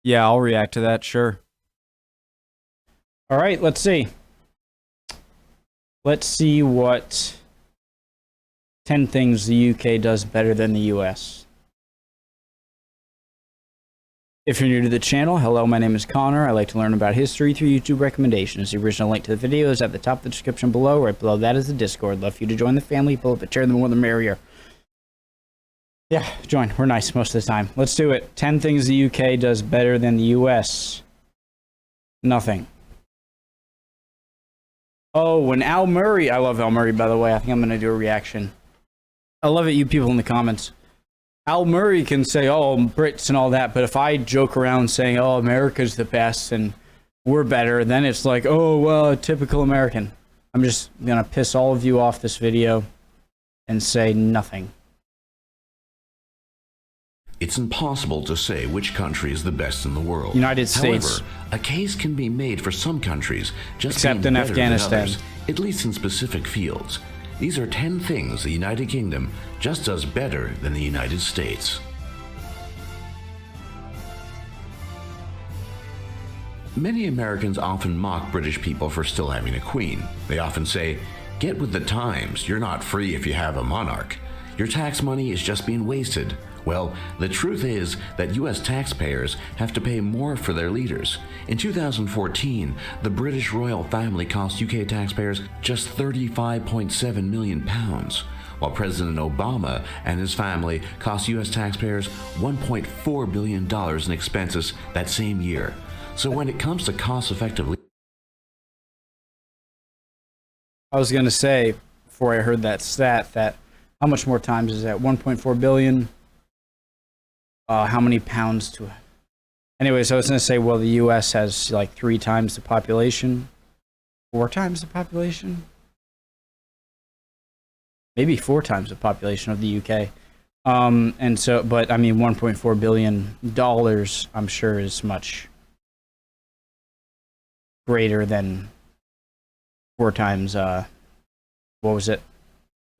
Yeah, I'll react to that, sure. All right, let's see. Let's see what 10 things the UK does better than the US. If you're new to the channel, hello, my name is Connor. I like to learn about history through YouTube recommendations. The original link to the video is at the top of the description below. Right below that is the Discord. Love for you to join the family. Pull up a chair, the more the merrier. Yeah, join. We're nice most of the time. Let's do it. 10 things the UK does better than the US. Nothing. Oh, when Al Murray... I love Al Murray, by the way. I think I'm going to do a reaction. I love it, you people in the comments. Al Murray can say, oh, Brits and all that, but if I joke around saying, oh, America's the best and we're better, then it's like, oh, well, a typical American. I'm just going to piss all of you off this video and say nothing. It's impossible to say which country is the best in the world. United States. However, a case can be made for some countries just except being in better Afghanistan, than others, at least in specific fields. These are 10 things the United Kingdom just does better than the United States. Many Americans often mock British people for still having a queen. They often say, "Get with the times, you're not free if you have a monarch. Your tax money is just being wasted." Well, the truth is that US taxpayers have to pay more for their leaders. In 2014, the British royal family cost UK taxpayers just £35.7 million, while President Obama and his family cost US taxpayers $1.4 billion in expenses that same year. So when it comes to cost-effective... I was going to say, before I heard that stat, that how much more times is that? 1.4 billion? How many pounds to... Anyways, I was going to say, well, the US has like 3 times the population. 4 times the population? Maybe 4 times the population of the UK. And so, but I mean, $1.4 billion, I'm sure, is much greater than 4 times, what was it?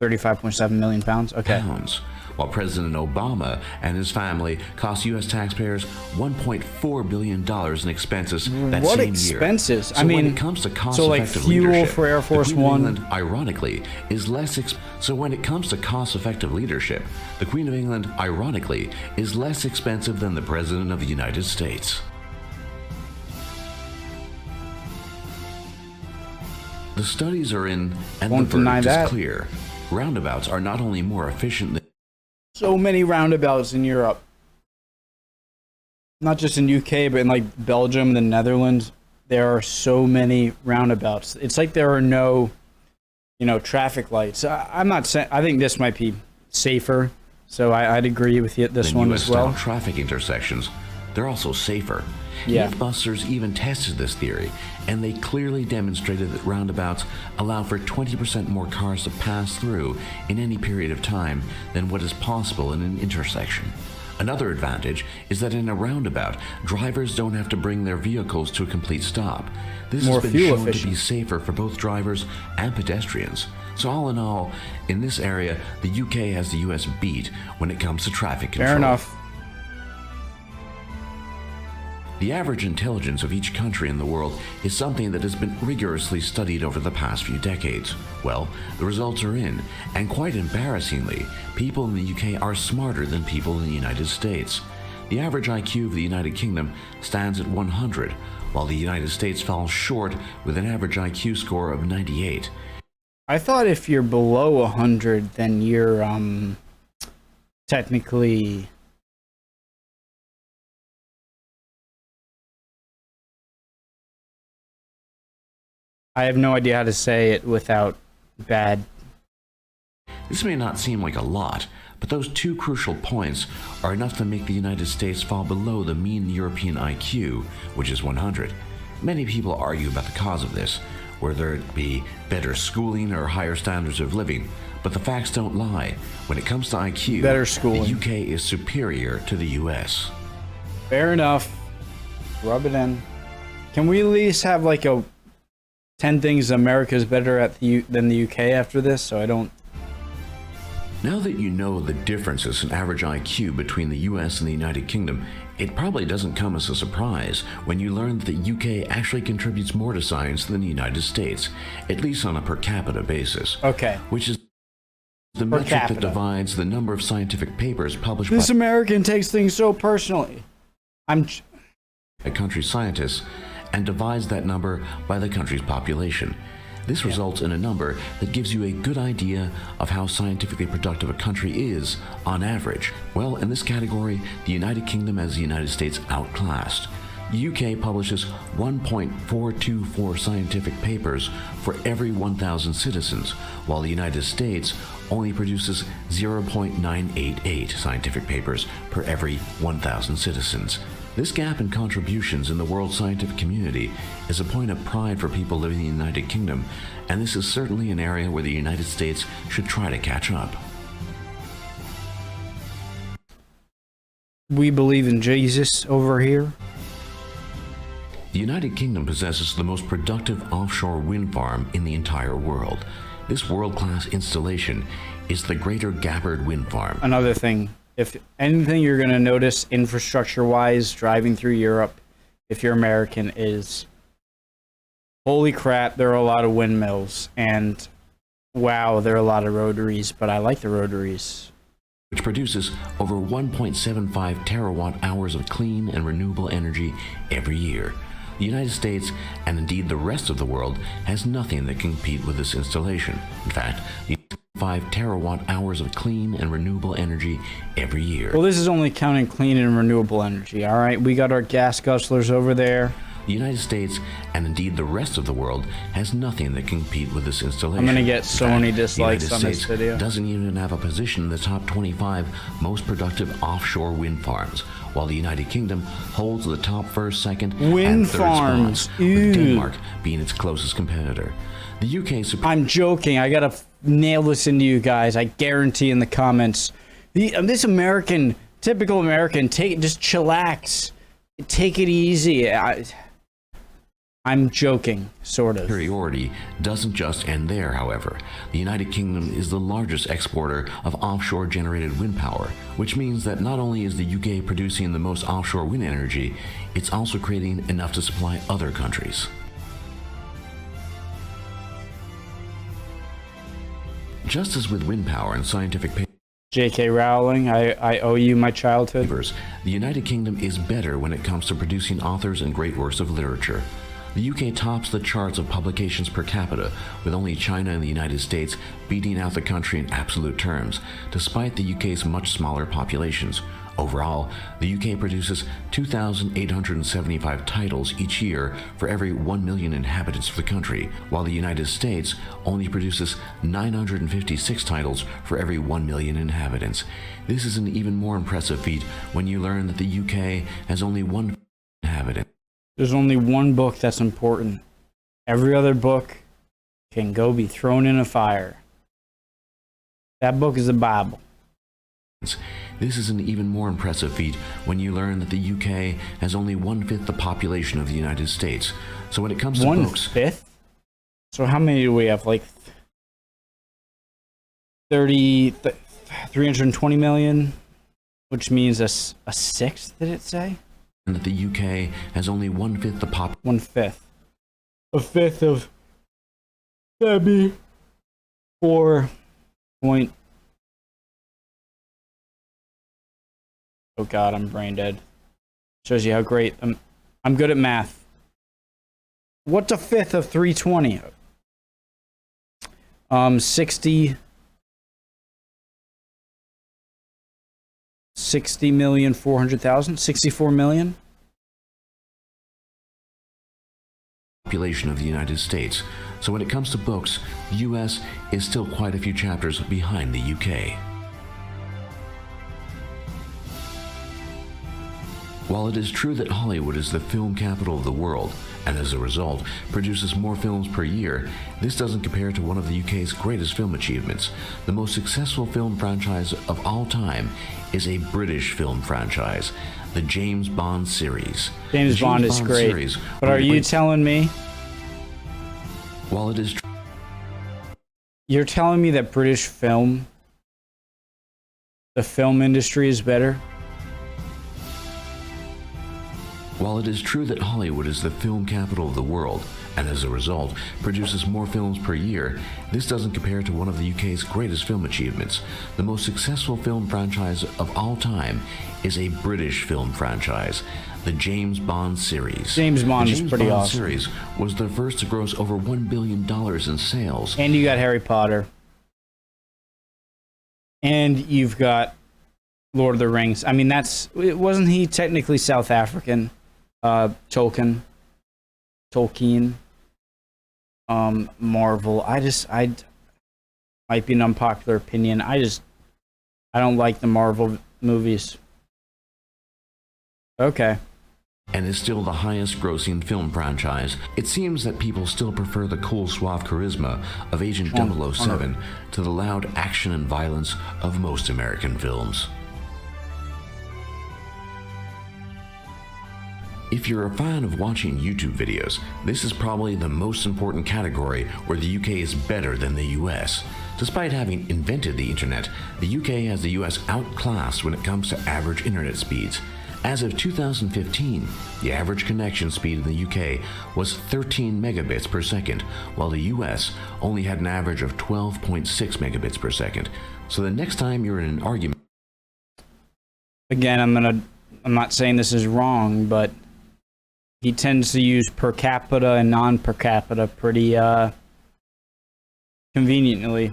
35.7 million pounds? Okay. Pounds. While President Obama and his family cost U.S. taxpayers $1.4 billion in expenses that what same expenses? year. So I mean, when it comes to cost-effective so like fuel leadership, for Air Force the Queen One. of England, ironically, is less. So when it comes to cost-effective leadership, the Queen of England, ironically, is less expensive than the President of the United States. The studies are in, and Won't the deny verdict that. is clear. Roundabouts are not only more efficient than... So many roundabouts in Europe. Not just in UK, but in like Belgium, the Netherlands. There are so many roundabouts. It's like there are no, traffic lights. I'm not saying... I think this might be safer. So I'd agree with you, this one as well. Traffic intersections, they're also safer. Yeah. Mythbusters even tested this theory, and they clearly demonstrated that roundabouts allow for 20% more cars to pass through in any period of time than what is possible in an intersection. Another advantage is that in a roundabout, drivers don't have to bring their vehicles to a complete stop. This More has been fuel shown efficient. to be safer for both drivers and pedestrians. So all in all, in this area, the UK has the US beat when it comes to traffic control. Fair enough. The average intelligence of each country in the world is something that has been rigorously studied over the past few decades. Well, the results are in, and quite embarrassingly, people in the UK are smarter than people in the United States. The average IQ of the United Kingdom stands at 100, while the United States falls short with an average IQ score of 98. I thought if you're below 100, then you're technically... I have no idea how to say it without bad... This may not seem like a lot, but those 2 crucial points are enough to make the United States fall below the mean European IQ, which is 100. Many people argue about the cause of this, whether it be better schooling or higher standards of living, but the facts don't lie. When it comes to IQ, Better schooling. the UK is superior to the US. Fair enough. Rub it in. Can we at least have like a 10 things America's better at than the UK after this, so I don't... Now that you know the differences in average IQ between the US and the United Kingdom, It probably doesn't come as a surprise when you learn that the UK actually contributes more to science than the United States, at least on a per capita basis. Okay. Which is the Per metric capita. that divides the number of scientific papers published This American takes things so personally. by a country's scientists and divides that number by the country's population. This results in a number that gives you a good idea of how scientifically productive a country is on average. Well, in this category, the United Kingdom has the United States outclassed. The UK publishes 1.424 scientific papers for every 1,000 citizens, while the United States only produces 0.988 scientific papers per every 1,000 citizens. This gap in contributions in the world scientific community is a point of pride for people living in the United Kingdom, and this is certainly an area where the United States should try to catch up. We believe in Jesus over here. The United Kingdom possesses the most productive offshore wind farm in the entire world. This world-class installation is the Greater Gabbard Wind Farm. Another thing, if anything you're going to notice infrastructure-wise driving through Europe, if you're American, is holy crap, there are a lot of windmills, and wow, there are a lot of rotaries, but I like the rotaries. Which produces over 1.75 terawatt hours of clean and renewable energy every year. The United States, and indeed the rest of the world, has nothing that can compete with this installation. In fact, the 5 terawatt hours of clean and renewable energy every year. Well, this is only counting clean and renewable energy, all right? We got our gas guzzlers over there. The United States, and indeed the rest of the world, has nothing that can compete with this installation. I'm gonna get so many dislikes the on United this States video. doesn't even have a position in the top 25 most productive offshore wind farms, while the United Kingdom holds the top first, second, Wind and third farms. spots, Ew. with Denmark being its closest competitor. The UK I'm joking. I gotta nail this into you guys. I guarantee in the comments. This American, typical American, just chillax, take it easy. I'm joking, sort of. superiority doesn't just end there, however. The United Kingdom is the largest exporter of offshore generated wind power, which means that not only is the UK producing the most offshore wind energy, it's also creating enough to supply other countries. Just as with wind power and scientific J.K. Rowling, I owe you my childhood. papers, the United Kingdom is better when it comes to producing authors and great works of literature. The UK tops the charts of publications per capita, with only China and the United States beating out the country in absolute terms, despite the UK's much smaller populations. Overall, the UK produces 2,875 titles each year for every 1 million inhabitants of the country, while the United States only produces 956 titles for every 1 million inhabitants. This is an even more impressive feat when you learn that the UK has only one inhabitant. There's only one book that's important. Every other book can go be thrown in a fire. That book is the Bible. This is an even more impressive feat when you learn that the UK has only 1/5 the population of the United States. So when it comes to books, 1/5? So how many do we have? Like 320 million? Which means a sixth, did it say? that the UK has only 1/5 the pop. 1/5. A fifth of that'd be 4 point. Oh God, I'm brain dead. Shows you how great I'm good at math. What's a fifth of 320? 60,400,000? 64 million? Population of the United States. So when it comes to books, the US is still quite a few chapters behind the UK. While it is true that Hollywood is the film capital of the world, and as a result, produces more films per year, this doesn't compare to one of the UK's greatest film achievements. The most successful film franchise of all time is a British film franchise, the James Bond series. James Bond is great. But are you telling me? While it is You're telling me that British film, the film industry is better? While it is true that Hollywood is the film capital of the world, and as a result, produces more films per year, this doesn't compare to one of the UK's greatest film achievements. The most successful film franchise of all time is a British film franchise, the James Bond series. James Bond is James pretty Bond awesome. series was the first to gross over $1 billion in sales. And you got Harry Potter. And you've got Lord of the Rings. I mean, wasn't he technically South African? Tolkien. Marvel. I might be an unpopular opinion. I don't like the Marvel movies. Okay. And is still the highest grossing film franchise. It seems that people still prefer the cool, suave charisma of Agent 007 to the loud action and violence of most American films. If you're a fan of watching YouTube videos, this is probably the most important category where the UK is better than the US. Despite having invented the internet, the UK has the US outclassed when it comes to average internet speeds. As of 2015, the average connection speed in the UK was 13 megabits per second, while the US only had an average of 12.6 megabits per second. So the next time you're in an argument... Again, I'm not saying this is wrong, but he tends to use per capita and non-per capita pretty conveniently.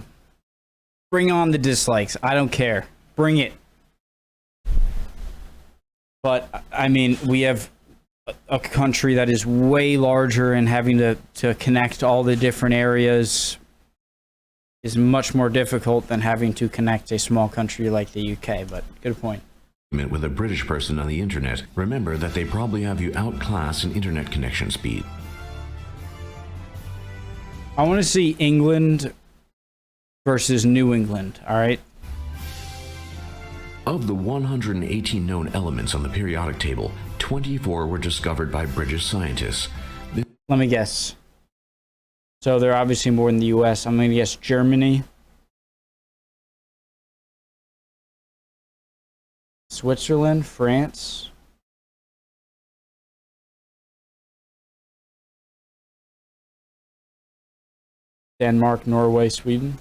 Bring on the dislikes. I don't care. Bring it. But, I mean, we have a country that is way larger, and having to connect all the different areas is much more difficult than having to connect a small country like the UK, but good point. With a British person on the internet, remember that they probably have you outclassed in internet connection speed. I want to see England versus New England, all right? Of the 118 known elements on the periodic table, 24 were discovered by British scientists. Let me guess. So they're obviously more in the US. I'm going to guess Germany. Switzerland, France. Denmark, Norway, Sweden.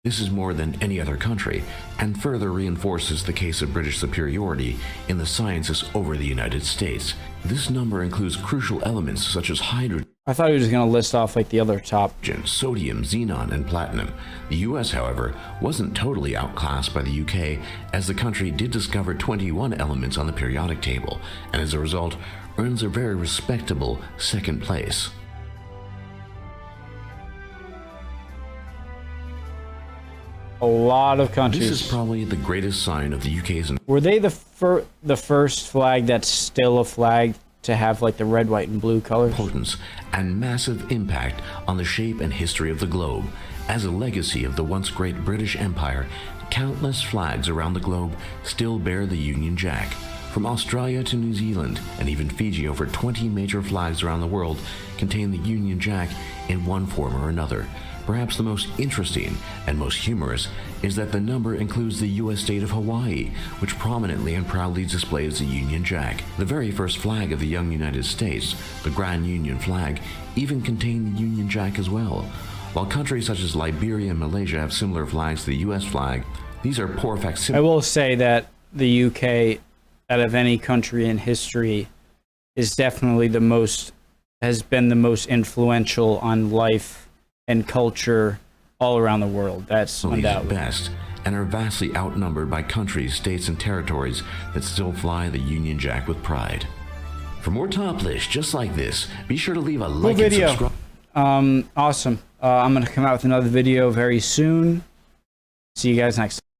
This is more than any other country, and further reinforces the case of British superiority in the sciences over the United States. This number includes crucial elements such as hydrogen, I thought he was going to list off like the other top. sodium, xenon, and platinum. The US, however, wasn't totally outclassed by the UK, as the country did discover 21 elements on the periodic table, and as a result, earns a very respectable second place. A lot of countries. This is probably the greatest sign of the UK's... Were they the first flag that's still a flag to have like the red, white, and blue colors? Importance and massive impact on the shape and history of the globe. As a legacy of the once great British Empire, countless flags around the globe still bear the Union Jack. From Australia to New Zealand and even Fiji, over 20 major flags around the world contain the Union Jack in one form or another. Perhaps the most interesting and most humorous is that the number includes the U.S. state of Hawaii, which prominently and proudly displays the Union Jack. The very first flag of the young United States, the Grand Union flag, even contained the Union Jack as well. While countries such as Liberia and Malaysia have similar flags to the U.S. flag, these are poor facsimiles. I will say that the UK, out of any country in history, is definitely has been the most influential on life and culture all around the world. That's undoubtedly best, and are vastly outnumbered by countries, states, and territories that still fly the Union Jack with pride. For more top lists just like this, be sure to leave a like and subscribe. Awesome. I'm going to come out with another video very soon. See you guys next time.